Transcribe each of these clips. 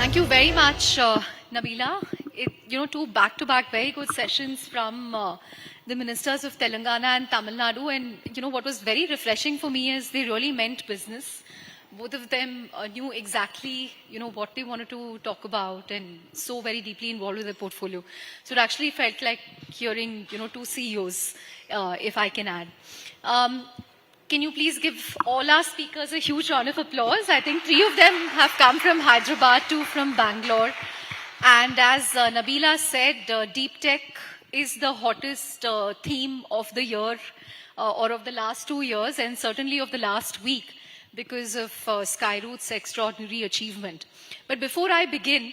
Thank you very much, Nabila. Two back-to-back very good sessions from the ministers of Telangana and Tamil Nadu. And, what was very refreshing for me is they really meant business. Both of them knew exactly, what they wanted to talk about and so very deeply involved with their portfolio. So it actually felt like hearing, two CEOs, if I can add. Can you please give all our speakers a huge round of applause? I think 3 of them have come from Hyderabad, 2 from Bangalore. And as Nabila said, deep tech is the hottest theme of the year or of the last 2 years and certainly of the last week because of Skyroot's extraordinary achievement. But before I begin,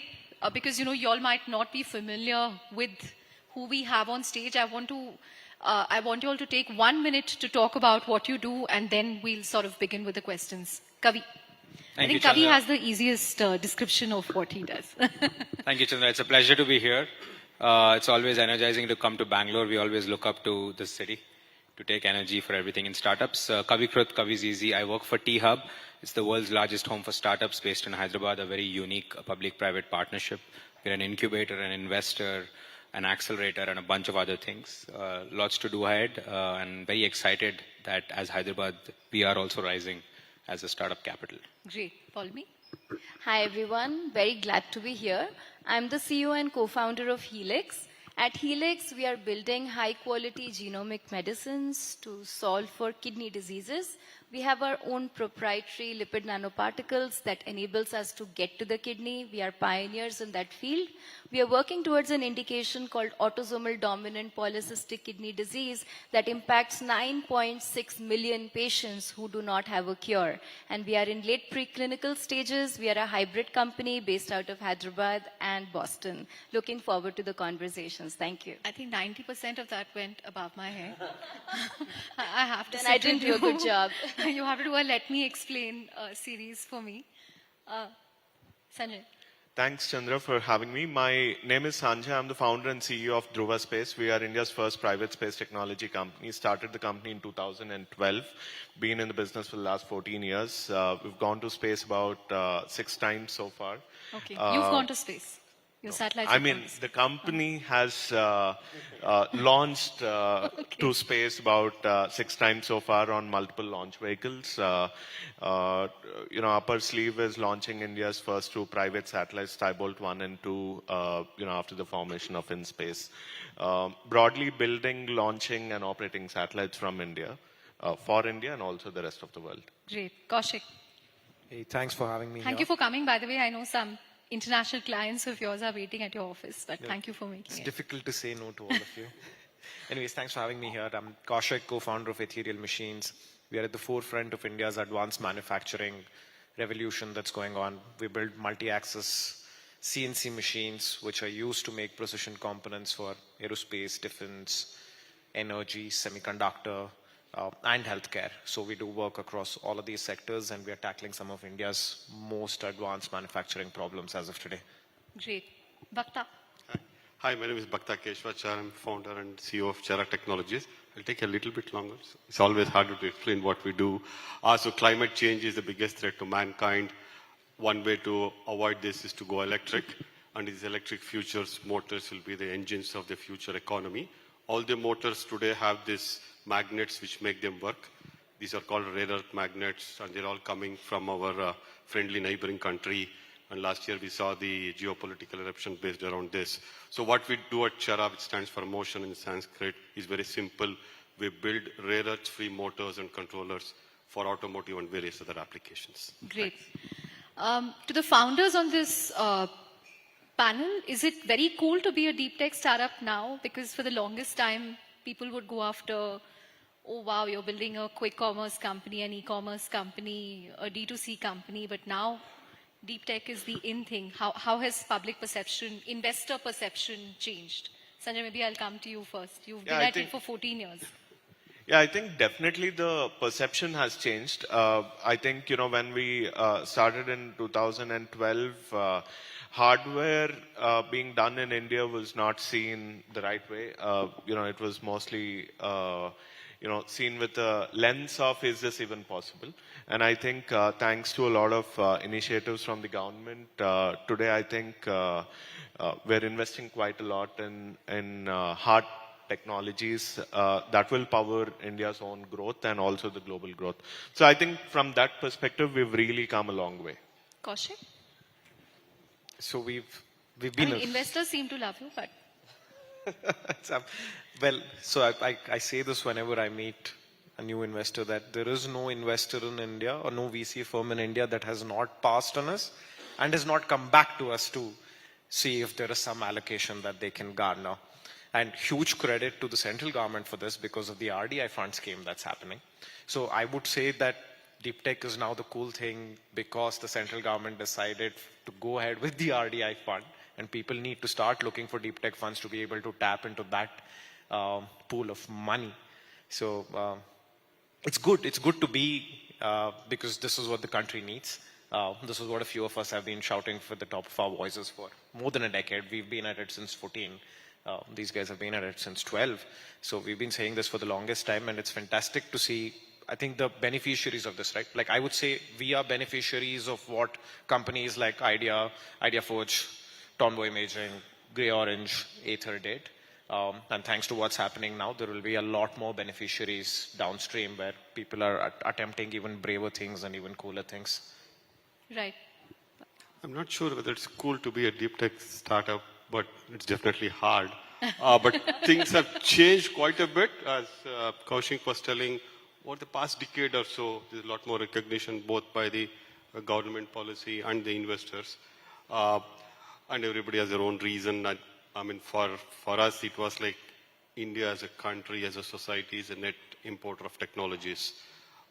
because, you all might not be familiar with who we have on stage, I want you all to take 1 minute to talk about what you do, and then we'll sort of begin with the questions. Kavi. I think Kavi has the easiest description of what he does. Thank you, Chandra. It's a pleasure to be here. It's always energizing to come to Bangalore. We always look up to this city to take energy for everything in startups. Kavikrut, Kavi's easy. I work for T-Hub. It's the world's largest home for startups based in Hyderabad, a very unique public-private partnership. We're an incubator, an investor, an accelerator, and a bunch of other things. Lots to do ahead, and very excited that as Hyderabad, we are also rising as a startup capital. Great. Poulami? Hi, everyone. Very glad to be here. I'm the CEO and co-founder of Helex. At Helex, we are building high-quality genomic medicines to solve for kidney diseases. We have our own proprietary lipid nanoparticles that enables us to get to the kidney. We are pioneers in that field. We are working towards an indication called autosomal dominant polycystic kidney disease that impacts 9.6 million patients who do not have a cure. And we are in late preclinical stages. We are a hybrid company based out of Hyderabad and Boston. Looking forward to the conversations. Thank you. I think 90% of that went above my head. I have to say I didn't do a good job. You have to do a Let Me Explain series for me. Sanjay. Thanks, Chandra, for having me. My name is Sanjay. I'm the founder and CEO of Dhruva Space. We are India's first private space technology company. Started the company in 2012. Been in the business for the last 14 years. We've gone to space about 6 times so far. Okay, you've gone to space. Your satellites. The company has launched to space about 6 times so far on multiple launch vehicles. Upper Sleeve is launching India's first 2 private satellites, Skybolt 1 and 2, after the formation of InSpace. Broadly building, launching and operating satellites from India, for India and also the rest of the world. Great. Kaushik. Hey, thanks for having me. Thank you for coming. By the way, I know some international clients of yours are waiting at your office, but thank you for making it. It's difficult to say no to all of you. Anyways, thanks for having me here. I'm Kaushik, co-founder of Ethereal Machines. We are at the forefront of India's advanced manufacturing revolution that's going on. We build multi-axis CNC machines, which are used to make precision components for aerospace, defense, energy, semiconductor, and healthcare. So we do work across all of these sectors, and we are tackling some of India's most advanced manufacturing problems as of today. Great. Bhaktha. Hi, my name is Bhaktha Keshavachar. I'm founder and CEO of Chara Technologies. It'll take a little bit longer. It's always harder to explain what we do. So climate change is the biggest threat to mankind. One way to avoid this is to go electric. And these electric futures motors will be the engines of the future economy. All the motors today have these magnets which make them work. These are called rare earth magnets, and they're all coming from our friendly neighboring country. And last year we saw the geopolitical eruption based around this. So what we do at Chara, which stands for motion in Sanskrit, is very simple. We build rare earth-free motors and controllers for automotive and various other applications. Great. To the founders on this panel, is it very cool to be a deep tech startup now? Because for the longest time, people would go after, oh wow, you're building a quick commerce company, an e-commerce company, a D2C company, but now deep tech is the in thing. How has public perception, investor perception changed? Sanjay, maybe I'll come to you first. You've been at it for 14 years. Yeah, I think definitely the perception has changed. I think, when we started in 2012, hardware being done in India was not seen the right way. It was mostly, seen with the lens of, is this even possible? And I think thanks to a lot of initiatives from the government, today I think we're investing quite a lot in hard technologies that will power India's own growth and also the global growth. So I think from that perspective, we've really come a long way. Kaushik? So we've I been... mean, investors seem to love you, but Well, so I say this whenever I meet a new investor, that there is no investor in India or no VC firm in India that has not passed on us and has not come back to us to see if there is some allocation that they can garner. And huge credit to the central government for this because of the RDI fund scheme that's happening. So I would say that deep tech is now the cool thing because the central government decided to go ahead with the RDI fund, and people need to start looking for deep tech funds to be able to tap into that pool of money. So it's good. It's good to be, because this is what the country needs. This is what a few of us have been shouting for the top of our voices for more than a decade. We've been at it since 14. These guys have been at it since 12. So we've been saying this for the longest time, and it's fantastic to see, I think, the beneficiaries of this, right? Like I would say we are beneficiaries of what companies like IdeaForge, Tomboy Imaging, Grey Orange, Aether did. And thanks to what's happening now, there will be a lot more beneficiaries downstream where people are attempting even braver things and even cooler things. right. I'm not sure whether it's cool to be a deep tech startup, but it's definitely hard. But things have changed quite a bit, as Kaushik was telling. Over the past decade or so, there's a lot more recognition both by the government policy and the investors. And everybody has their own reason. I mean, for us, it was like India as a country, as a society, is a net importer of technologies.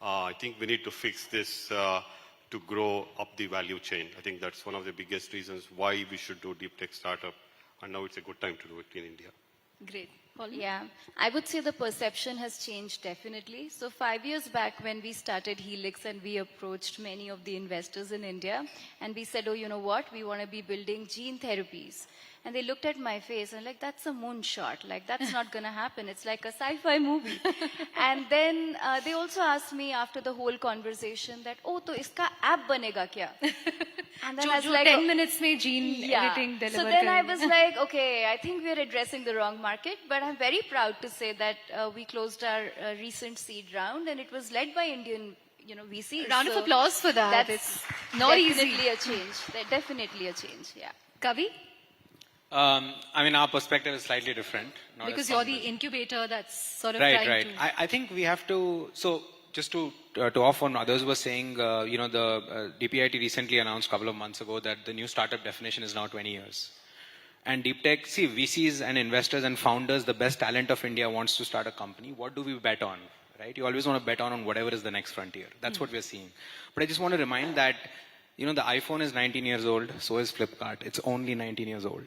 I think we need to fix this to grow up the value chain. I think that's one of the biggest reasons why we should do deep tech startup. And now it's a good time to do it in India. Great. Poulami? Yeah, I would say the perception has changed definitely. So 5 years back when we started Helex and we approached many of the investors in India and we said, oh, you know what, we want to be building gene therapies. And they looked at my face and like, that's a moonshot. Like, that's not going to happen. It's like a sci-fi movie. And then they also asked me after the whole conversation that, oh, to iska app banega kya? And then I was like, 10 minutes mein gene editing deliver So then I karenge. was like, okay, I think we're addressing the wrong market. But I'm very proud to say that we closed our recent seed round and it was led by Indian VCs. Round of applause for that. That's It's not easy. definitely a change. Definitely a change, yeah. Kavi? I mean, our perspective is slightly different. Not Because as you're founders. the incubator that's sort of Right, trying right. to... I think we have to, so just to off on others were saying, the DPIT recently announced a couple of months ago that the new startup definition is now 20 years. And deep tech, see, VCs and investors and founders, the best talent of India wants to start a company. What do we bet on, right? You always want to bet on whatever is the next frontier. That's what we're seeing. But I just want to remind that, the iPhone is 19 years old, so is Flipkart. It's only 19 years old.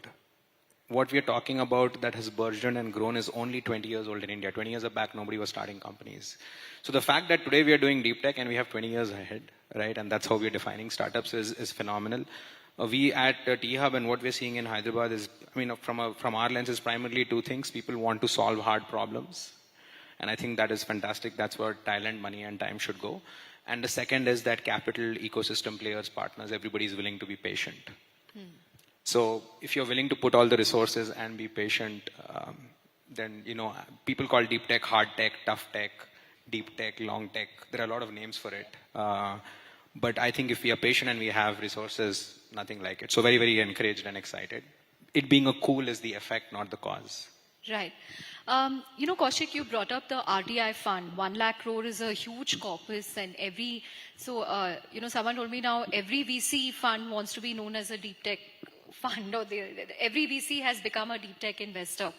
What we are talking about that has burgeoned and grown is only 20 years old in India. 20 years back, nobody was starting companies. So the fact that today we are doing deep tech and we have 20 years ahead, right? And that's how we are defining startups is phenomenal. We at T-Hub and what we're seeing in Hyderabad is, from our lens, is primarily two things. People want to solve hard problems. And I think that is fantastic. That's where talent, money, and time should go. And the second is that capital, ecosystem players, partners, everybody is willing to be patient. So if you're willing to put all the resources and be patient, then, people call deep tech hard tech, tough tech, deep tech, long tech. There are a lot of names for it. But I think if we are patient and we have resources, nothing like it. So very, very encouraged and excited. It being a cool is the effect, not the cause. Right. Kaushik, you brought up the RDI fund. 1 lakh crore is a huge corpus and someone told me now every VC fund wants to be known as a deep tech fund, or every VC has become a deep tech investor.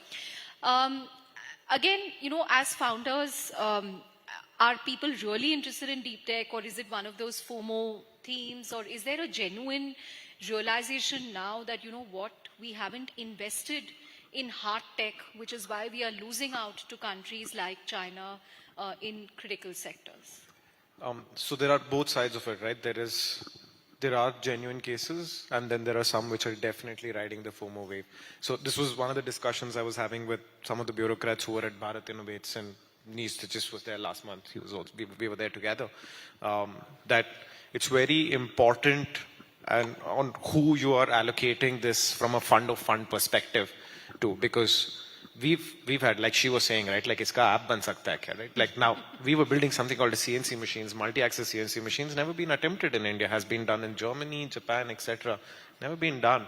Again, as founders, are people really interested in deep tech, or is it one of those FOMO themes, or is there a genuine realization now that, we haven't invested in hard tech, which is why we are losing out to countries like China in critical sectors? So there are both sides of it, right? There are genuine cases, and then there are some which are definitely riding the FOMO wave. So this was one of the discussions I was having with some of the bureaucrats who were at Bharat Innovates, and niece that just was there last month. He was also, we were there together. That it's very important and on who you are allocating this from a fund of fund perspective to, because we've had, like she was saying, right, like iska app ban sakta hai kya, right? Like now we were building something called a CNC machines, multi-axis CNC machines, never been attempted in India, has been done in Germany, Japan, etc. Never been done.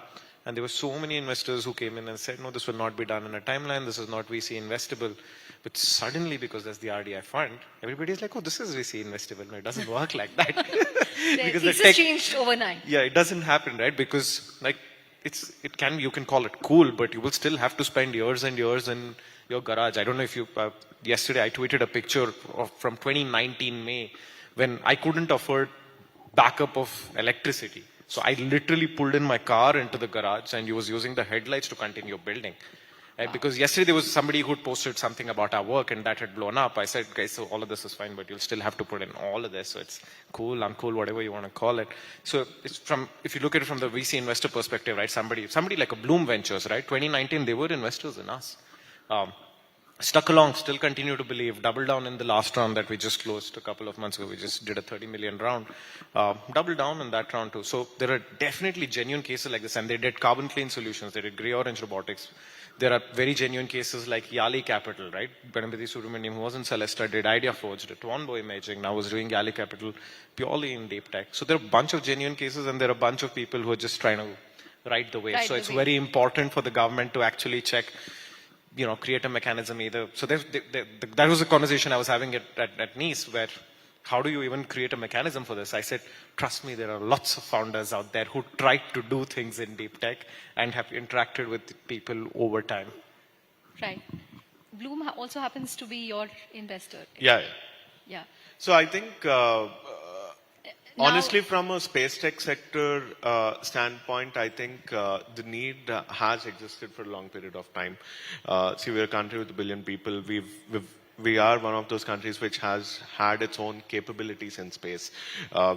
And there were so many investors who came in and said, no, this will not be done in a timeline, this is not VC investable. But suddenly, because there's the RDI fund, everybody's like, oh, this is VC investable. No, it doesn't work like that. Because the thesis changed overnight. Yeah, it doesn't happen, right? Because like you can call it cool, but you will still have to spend years and years in your garage. I don't know if you, yesterday I tweeted a picture from 2019 May when I couldn't afford backup of electricity. So I literally pulled in my car into the garage and was using the headlights to continue building. Wow. Because yesterday there was somebody who posted something about our work and that had blown up. I said, guys, so all of this is fine, but you'll still have to put in all of this. So it's cool, uncool, whatever you want to call it. So it's if you look at it from the VC investor perspective, right, somebody like a Bloom Ventures, right, 2019, they were investors in us. Stuck along, still continue to believe, double down in the last round that we just closed a couple of months ago. We just did a 30 million round. Double down in that round too. So there are definitely genuine cases like this, and they did carbon clean solutions. They did gray orange robotics. There are very genuine cases like Yali Capital, right? Ganapati Subramaniam, who was in Celesta, did Idea Forge, did Twanbo Imaging, now was doing Yali Capital purely in deep tech. So there are a bunch of genuine cases, and there are a bunch of people who are just trying to ride the wave. So it's very important for the government to actually check, create a mechanism either. So that was a conversation I was having at Nice, where how do you even create a mechanism for this? I said, trust me, there are lots of founders out there who tried to do things in deep tech and have interacted with people over time. Right. Bloom also happens to be your investor. Yeah. So I think, honestly, now, from a space tech sector standpoint, I think the need has existed for a long period of time. See, we're a country with 1 billion people. We are one of those countries which has had its own capabilities in space.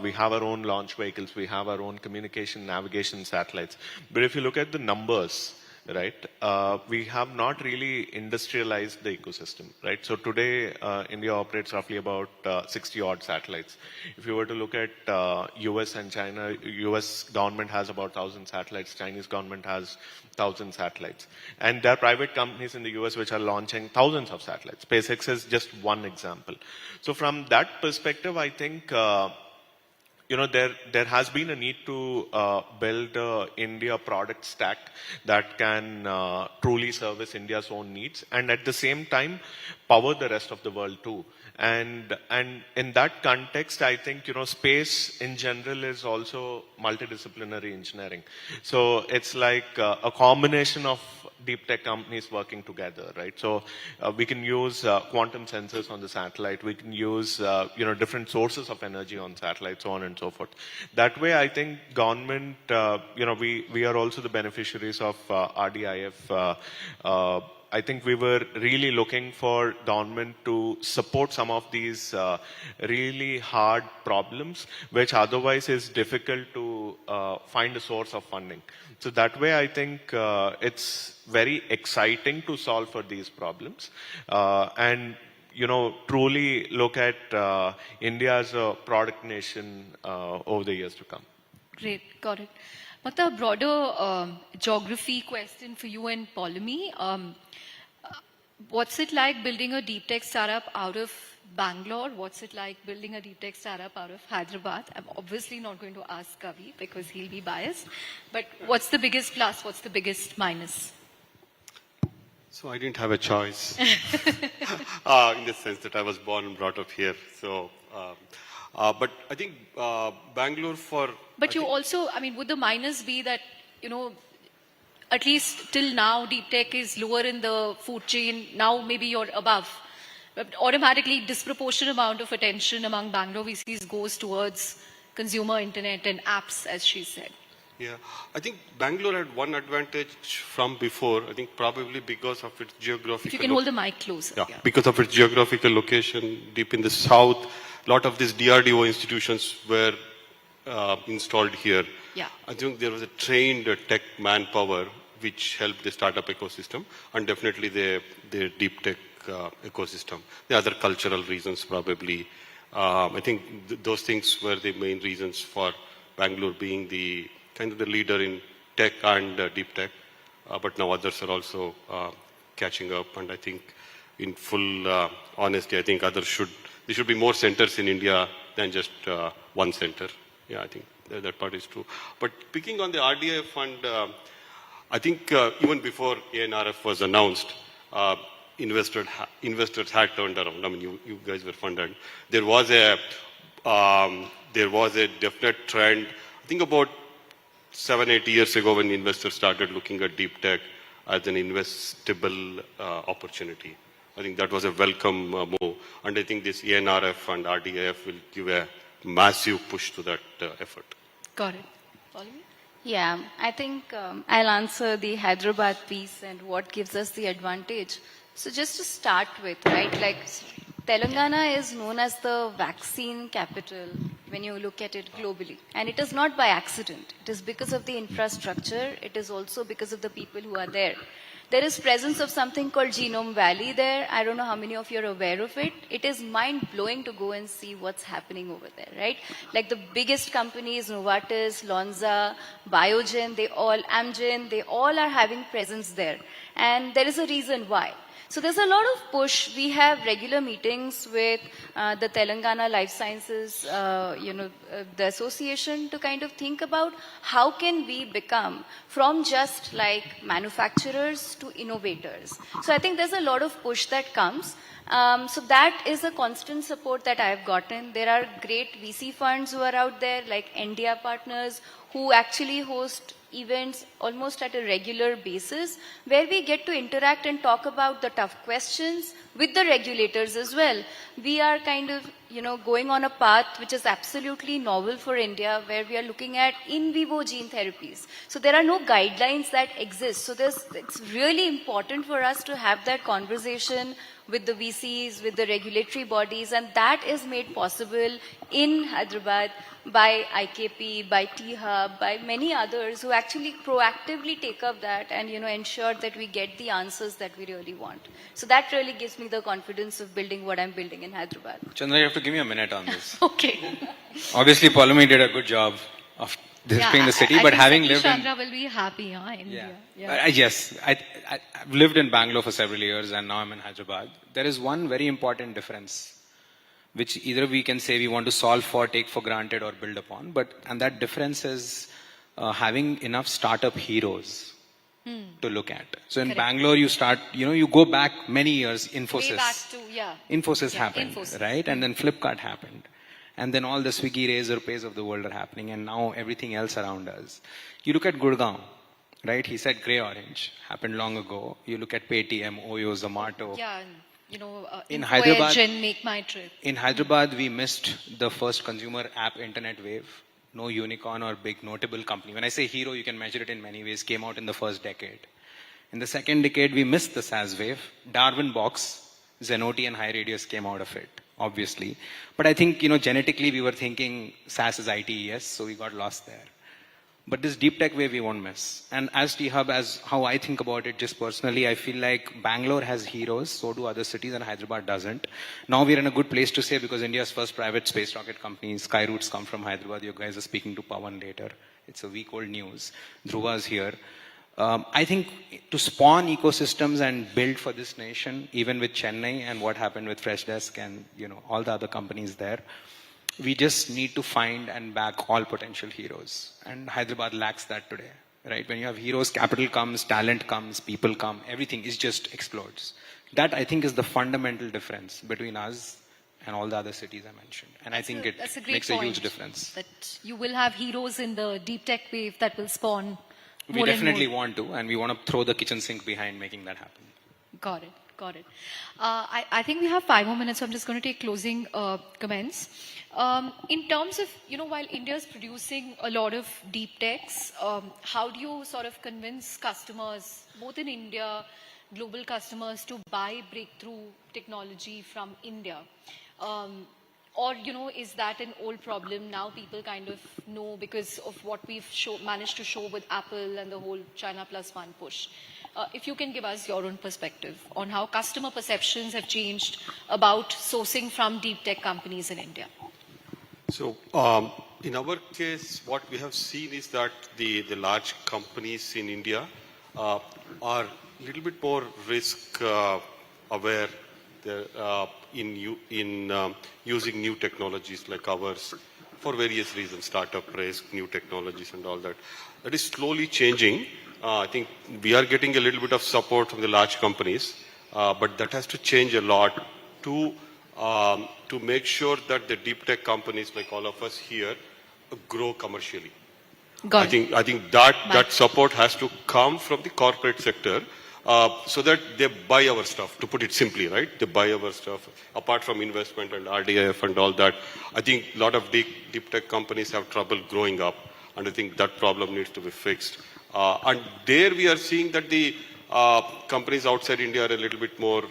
We have our own launch vehicles. We have our own communication, navigation satellites. But if you look at the numbers, right, we have not really industrialized the ecosystem, right? So today, India operates roughly about 60 odd satellites. If you were to look at US and China, US government has about 1,000 satellites. Chinese government has 1,000 satellites. And there are private companies in the US which are launching thousands of satellites. SpaceX is just one example. So from that perspective, I think, there has been a need to build a India product stack that can truly service India's own needs, and at the same time power the rest of the world too. And in that context, I think, space in general is also multidisciplinary engineering. So it's like a combination of deep tech companies working together, right? So we can use quantum sensors on the satellite. We can use, different sources of energy on satellites, so on and so forth. That way, I think government, we are also the beneficiaries of RDIF. I think we were really looking for government to support some of these really hard problems, which otherwise is difficult to find a source of funding. So that way, I think it's very exciting to solve for these problems. And truly look at India as a product nation over the years to come. Great, got it. Bhaktha, a broader geography question for you and Poulami. What's it like building a deep tech startup out of Bangalore? What's it like building a deep tech startup out of Hyderabad? I'm obviously not going to ask Kavi because he'll be biased. But what's the biggest plus? What's the biggest minus? So I didn't have a choice in the sense that I was born and brought up here. So, but I think Bangalore for... But would the minus be that, at least till now, deep tech is lower in the food chain. Now maybe you're above. But automatically, disproportionate amount of attention among Bangalore VCs goes towards consumer internet and apps, as she said. Yeah, I think Bangalore had one advantage from before, I think probably because of its geographical... If you can hold the mic closer. Yeah, because of its geographical location deep in the south, a lot of these DRDO institutions were installed here. Yeah. I think there was a trained tech manpower which helped the startup ecosystem, and definitely the deep tech ecosystem. The other cultural reasons probably. I think those things were the main reasons for Bangalore being the kind of the leader in tech and deep tech. But now others are also catching up, and I think in full honesty, I think there should be more centers in India than just one center. Yeah, I think that part is true. But picking on the RDI fund, I think even before ANRF was announced, investors had turned around. I mean, you guys were funded. There was a definite trend. I think about 7-8 years ago, when investors started looking at deep tech as an investable opportunity. I think that was a welcome move, and I think this ENRF and RDIF will give a massive push to that effort. Got it. Poulami? Yeah, I think I'll answer the Hyderabad piece and what gives us the advantage. So just to start with, right, like Telangana is known as the vaccine capital when you look at it globally. And it is not by accident. It is because of the infrastructure. It is also because of the people who are there. There is presence of something called Genome Valley there. I don't know how many of you are aware of it. It is mind-blowing to go and see what's happening over there, right? Like the biggest companies, Novartis, Lonza, Biogen, Amgen, they all are having presence there. And there is a reason why. So there's a lot of push. We have regular meetings with the Telangana Life Sciences, the association, to kind of think about how can we become from just like manufacturers to innovators. So I think there's a lot of push that comes. So that is a constant support that I've gotten. There are great VC funds who are out there, like India Partners, who actually host events almost at a regular basis, where we get to interact and talk about the tough questions with the regulators as well. We are kind of, going on a path which is absolutely novel for India, where we are looking at in vivo gene therapies. So there are no guidelines that exist. So it's really important for us to have that conversation with the VCs, with the regulatory bodies, and that is made possible in Hyderabad by IKP, by T-Hub, by many others who actually proactively take up that and ensure that we get the answers that we really want. So that really gives me the confidence of building what I'm building in Hyderabad. Chandra, you have to give me a minute on this. Okay. Obviously, Poulami did a good job of describing the city, but having lived in... Chandra will be happy, in India. Yes, I've lived in Bangalore for several years and now I'm in Hyderabad. There is one very important difference, which either we can say we want to solve for, take for granted or build upon, and that difference is having enough startup heroes to look at. So in Bangalore, you start, you go back many years, Infosys. Way back to, Infosys happened, right? And then Flipkart happened. And then all the Swiggy, Razor Pays of the world are happening, and now everything else around us. You look at Gurgaon, right? He said grey orange, happened long ago. You look at Paytm, Oyo, Zomato. Yeah, in Hyderabad, Make My Trip. In Hyderabad, we missed the first consumer app internet wave. No unicorn or big notable company. When I say hero, you can measure it in many ways, came out in the first decade. In the second decade, we missed the SaaS wave. Darwin Box, Zenoti and HighRadius came out of it, obviously. But I think, genetically we were thinking SaaS is ITES, so we got lost there. But this deep tech wave we won't miss. And as T-Hub, as how I think about it just personally, I feel like Bangalore has heroes, so do other cities, and Hyderabad doesn't. Now we're in a good place to say, because India's first private space rocket company, Skyroot's come from Hyderabad. You guys are speaking to Pawan later. It's a week old news. Dhruva's here. I think to spawn ecosystems and build for this nation, even with Chennai and what happened with Freshdesk and all the other companies there, we just need to find and back all potential heroes. And Hyderabad lacks that today, right? When you have heroes, capital comes, talent comes, people come, everything is just explodes. That I think is the fundamental difference between us and all the other cities I mentioned. And I think it makes a huge difference. That you will have heroes in the deep tech wave that will spawn. We definitely want to, and we want to throw the kitchen sink behind making that happen. Got it. I think we have 5 more minutes, so I'm just going to take closing comments. In terms of, while India is producing a lot of deep techs, how do you sort of convince customers, both in India, global customers, to buy breakthrough technology from India? Or, is that an old problem? Now people kind of know because of what we've managed to show with Apple and the whole China Plus One push. If you can give us your own perspective on how customer perceptions have changed about sourcing from deep tech companies in India. So, in our case, what we have seen is that the large companies in India are a little bit more risk aware in using new technologies like ours for various reasons, startup risk, new technologies and all that. That is slowly changing. I think we are getting a little bit of support from the large companies, but that has to change a lot to make sure that the deep tech companies like all of us here grow commercially. Got it. I think that support has to come from the corporate sector so that they buy our stuff, to put it simply, right? They buy our stuff. Apart from investment and RDIF and all that, I think a lot of deep tech companies have trouble growing up, and I think that problem needs to be fixed. And there we are seeing that the companies outside India are a little bit more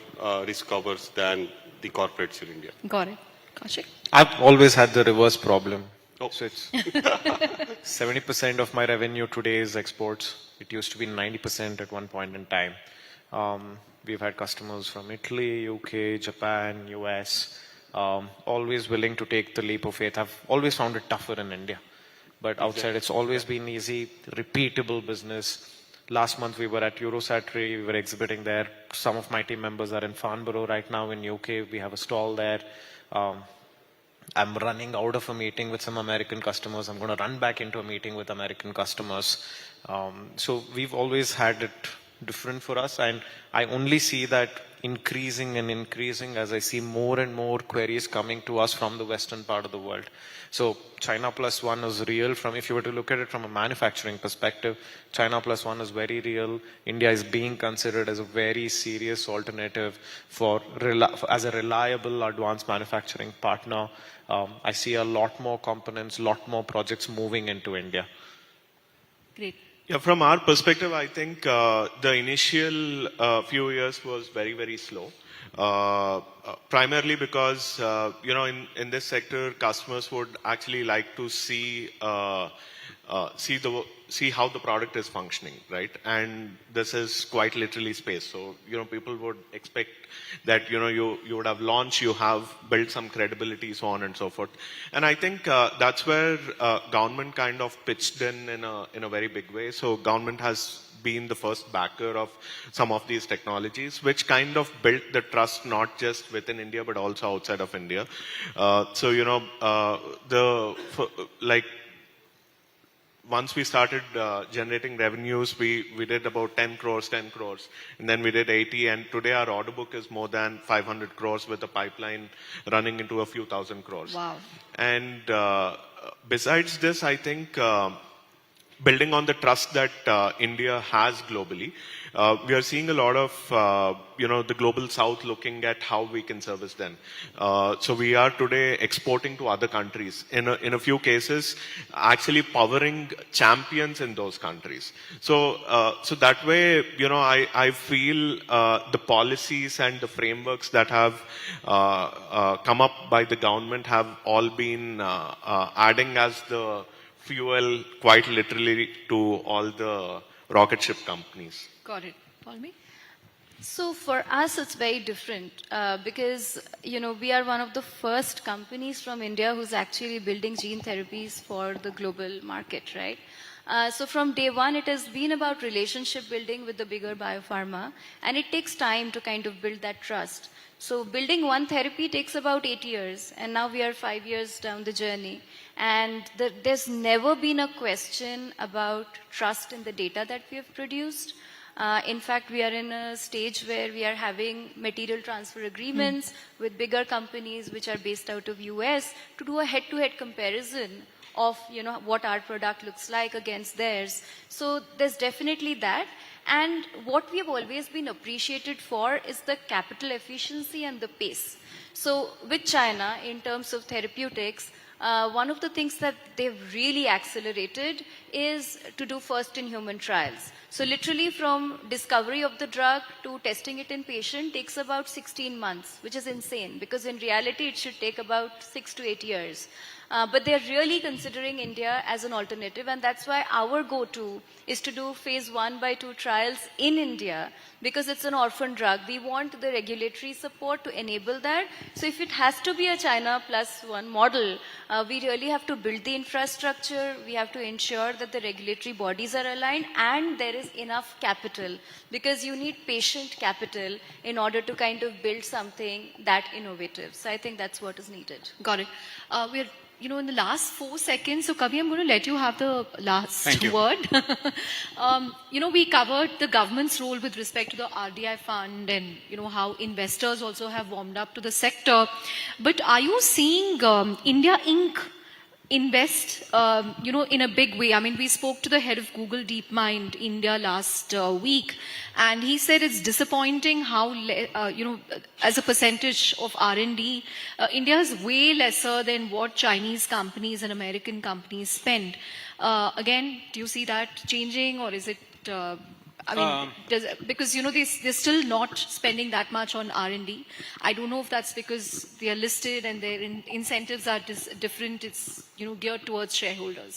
risk averse than the corporates in India. Got it. Kaushik? I've always had the reverse problem. Oh. So it's 70% of my revenue today is exports. It used to be 90% at one point in time. We've had customers from Italy, UK, Japan, US, always willing to take the leap of faith. I've always found it tougher in India. But outside, it's always been easy, repeatable business. Last month, we were at Eurosatory. We were exhibiting there. Some of my team members are in Farnborough right now in UK. We have a stall there. I'm running out of a meeting with some American customers. I'm going to run back into a meeting with American customers. So we've always had it different for us. And I only see that increasing and increasing as I see more and more queries coming to us from the western part of the world. So China Plus One is real. If you were to look at it from a manufacturing perspective, China Plus One is very real. India is being considered as a very serious alternative as a reliable advanced manufacturing partner. I see a lot more components, lot more projects moving into India. Great. Yeah, from our perspective, I think the initial few years was very, very slow. Primarily because, in this sector, customers would actually like to see how the product is functioning, right? And this is quite literally space. So, people would expect that, you would have launched, you have built some credibility, so on and so forth. And I think that's where government kind of pitched in a very big way. So government has been the first backer of some of these technologies, which kind of built the trust not just within India, but also outside of India. Once we started generating revenues, we did about 10 crores, and then we did 80, and today our order book is more than 500 crores with a pipeline running into a few thousand crores. Wow. And besides this, I think building on the trust that India has globally, we are seeing a lot of, the global south looking at how we can service them. So we are today exporting to other countries. In a few cases, actually powering champions in those countries. So that way, I feel the policies and the frameworks that have come up by the government have all been adding as the fuel quite literally to all the rocket ship companies. got it. Poulami? So for us, it's very different because, we are one of the first companies from India who's actually building gene therapies for the global market, right? So from day one, it has been about relationship building with the bigger biopharma, and it takes time to kind of build that trust. So building one therapy takes about 8 years, and now we are 5 years down the journey. And there's never been a question about trust in the data that we have produced. In fact, we are in a stage where we are having material transfer agreements with bigger companies which are based out of US to do a head-to-head comparison of what our product looks like against theirs. So there's definitely that. And what we have always been appreciated for is the capital efficiency and the pace. So with China, in terms of therapeutics, one of the things that they've really accelerated is to do first in human trials. So literally from discovery of the drug to testing it in patient takes about 16 months, which is insane because in reality it should take about 6 to 8 years. But they're really considering India as an alternative, and that's why our go-to is to do phase 1/2 trials in India because it's an orphan drug. We want the regulatory support to enable that. So if it has to be a China plus one model, we really have to build the infrastructure. We have to ensure that the regulatory bodies are aligned and there is enough capital because you need patient capital in order to kind of build something that innovative. So I think that's what is needed. Got it. We're in the last 4 seconds, so Kavi, I'm going to let you have the last word. We covered the government's role with respect to the RDI fund and, how investors also have warmed up to the sector. But are you seeing India Inc. invest, in a big way? I mean, we spoke to the head of Google DeepMind India last week, and he said it's disappointing how, as a percentage of R&D, India is way lesser than what Chinese companies and American companies spend. Again, do you see that changing, or is it... because they're still not spending that much on R&D. I don't know if that's because they are listed and their incentives are different. It's geared towards shareholders.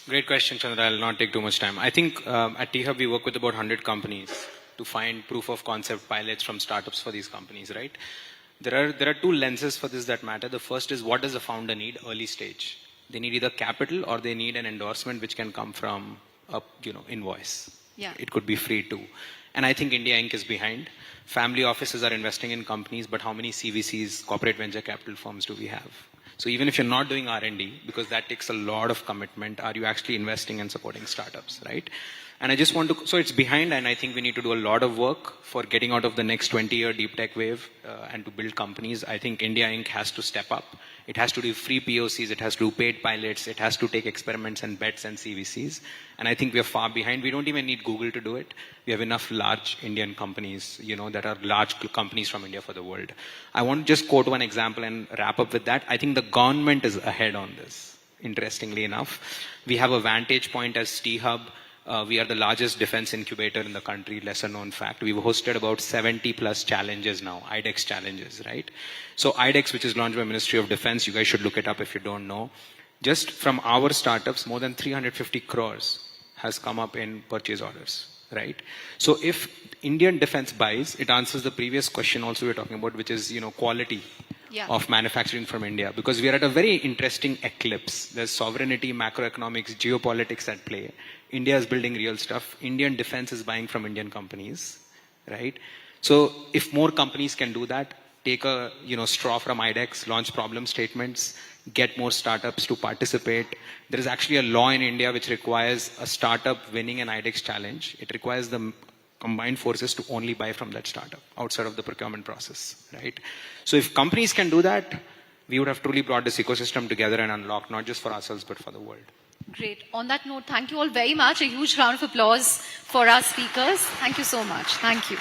Great question, Chandra. I'll not take too much time. I think at T-Hub we work with about 100 companies to find proof of concept pilots from startups for these companies, right? There are two lenses for this that matter. The first is, what does a founder need early stage? They need either capital or they need an endorsement which can come from a invoice. Yeah. It could be free too. And I think India Inc. is behind. Family offices are investing in companies, but how many CVCs, corporate venture capital firms, do we have? So even if you're not doing R&D, because that takes a lot of commitment, are you actually investing and supporting startups, right? And I just want to, so it's behind, and I think we need to do a lot of work for getting out of the next 20-year deep tech wave and to build companies. I think India Inc. has to step up. It has to do free POCs, it has to do paid pilots, it has to take experiments and bets and CVCs. And I think we are far behind. We don't even need Google to do it. We have enough large Indian companies, that are large companies from India for the world. I want to just quote one example and wrap up with that. I think the government is ahead on this, interestingly enough. We have a vantage point as T-Hub. We are the largest defense incubator in the country, lesser known fact. We've hosted about 70 plus challenges now, IDEX challenges, right? So IDEX, which is launched by Ministry of Defense, you guys should look it up if you don't know. Just from our startups, more than 350 crores has come up in purchase orders, right? So if Indian defense buys, it answers the previous question also we were talking about, which is, quality. Yeah. Of manufacturing from India, because we are at a very interesting eclipse. There's sovereignty, macroeconomics, geopolitics at play. India is building real stuff. Indian defense is buying from Indian companies, right? So if more companies can do that, take a straw from IDEX, launch problem statements, get more startups to participate. There is actually a law in India which requires a startup winning an IDEX challenge. It requires the combined forces to only buy from that startup outside of the procurement process, right? So if companies can do that, we would have truly brought this ecosystem together and unlocked, not just for ourselves, but for the world. Great. On that note, thank you all very much. A huge round of applause for our speakers. Thank you so much. Thank you.